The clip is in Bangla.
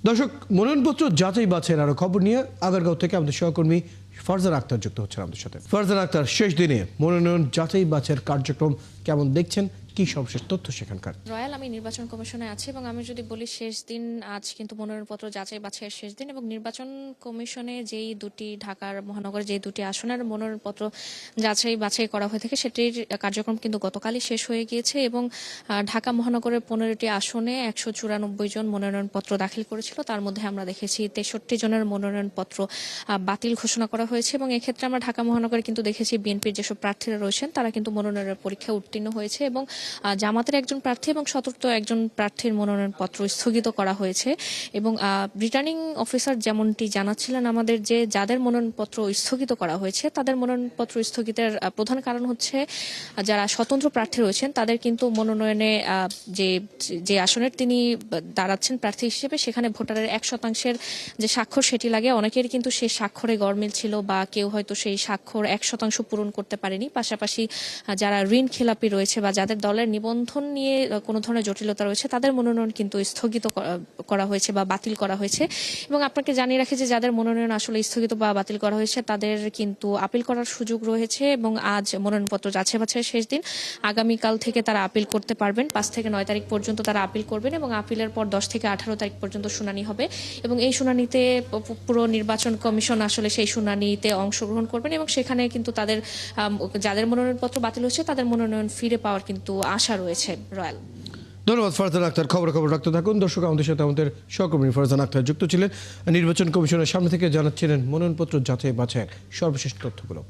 দর্শক, মনোনয়নপত্র যাচাই বাছাইয়ের আরো খবর নিয়ে আগারগাঁও থেকে আমাদের সহকর্মী ফারজান আক্তার যুক্ত হচ্ছেন আমাদের সাথে। ফারজান আক্তার, শেষ দিনে মনোনয়ন যাচাই বাছাইয়ের কার্যক্রম কেমন দেখছেন, কি সর্বশেষ তথ্য সেখানকার? রয়্যাল, আমি নির্বাচন কমিশনে আছি এবং আমি যদি বলি শেষ দিন আজ কিন্তু মনোনয়নপত্র যাচাই বাছাইয়ের শেষ দিন এবং নির্বাচন কমিশনে যেই দুটি ঢাকার মহানগরে যেই দুটি আসনের মনোনয়নপত্র যাচাই বাছাই করা হয়ে থাকে সেটির কার্যক্রম কিন্তু গতকালই শেষ হয়ে গিয়েছে এবং ঢাকা মহানগরের 15টি আসনে 194 জন মনোনয়নপত্র দাখিল করেছিল। তার মধ্যে আমরা দেখেছি 63 জনের মনোনয়নপত্র বাতিল ঘোষণা করা হয়েছে এবং এক্ষেত্রে আমরা ঢাকা মহানগরে কিন্তু দেখেছি বিএনপির যেসব প্রার্থীরা রয়েছেন তারা কিন্তু মনোনয়নের পরীক্ষায় উত্তীর্ণ হয়েছে এবং জামাতের একজন প্রার্থী এবং সতর্ক একজন প্রার্থীর মনোনয়নপত্র স্থগিত করা হয়েছে এবং রিটার্নিং অফিসার যেমনটি জানাচ্ছিলেন আমাদের যে যাদের মনোনয়নপত্র স্থগিত করা হয়েছে তাদের মনোনয়নপত্র স্থগিতের প্রধান কারণ হচ্ছে যারা স্বতন্ত্র প্রার্থী রয়েছেন তাদের কিন্তু মনোনয়নে যে আসনের তিনি দাঁড়াচ্ছেন প্রার্থী হিসেবে সেখানে ভোটারের 1% যে স্বাক্ষর সেটি লাগে। অনেকের কিন্তু সেই স্বাক্ষরে গরমিল ছিল বা কেউ হয়তো সেই স্বাক্ষর 1% পূরণ করতে পারেনি। পাশাপাশি যারা ঋণ খেলাপি রয়েছে বা যাদের দলের নিবন্ধন নিয়ে কোনো ধরনের জটিলতা রয়েছে তাদের মনোনয়ন কিন্তু স্থগিত করা হয়েছে বা বাতিল করা হয়েছে এবং আপনাকে জানিয়ে রাখি যে যাদের মনোনয়ন আসলে স্থগিত বা বাতিল করা হয়েছে তাদের কিন্তু আপিল করার সুযোগ রয়েছে এবং আজ মনোনয়নপত্র যাচাই বাছাইয়ের শেষ দিন। আগামীকাল থেকে তারা আপিল করতে পারবেন, 5 থেকে 9 তারিখ পর্যন্ত তারা আপিল করবেন এবং আপিলের পর 10 থেকে 18 তারিখ পর্যন্ত শুনানি হবে এবং এই শুনানিতে পুরো নির্বাচন কমিশন আসলে সেই শুনানিতে অংশগ্রহণ করবেন এবং সেখানে কিন্তু তাদের যাদের মনোনয়নপত্র বাতিল হয়েছে তাদের মনোনয়ন ফিরে পাওয়ার কিন্তু আশা রয়েছে। রয়্যাল, ধন্যবাদ ফারজান আক্তার। খবর রাখতে থাকুন। দর্শক, আমাদের সাথে আমাদের সহকর্মী ফারজান আক্তার যুক্ত ছিলেন। নির্বাচন কমিশনের সামনে থেকে জানাচ্ছিলেন মনোনয়নপত্র যাচাই বাছাইয়ের সর্বশেষ তথ্যগুলো।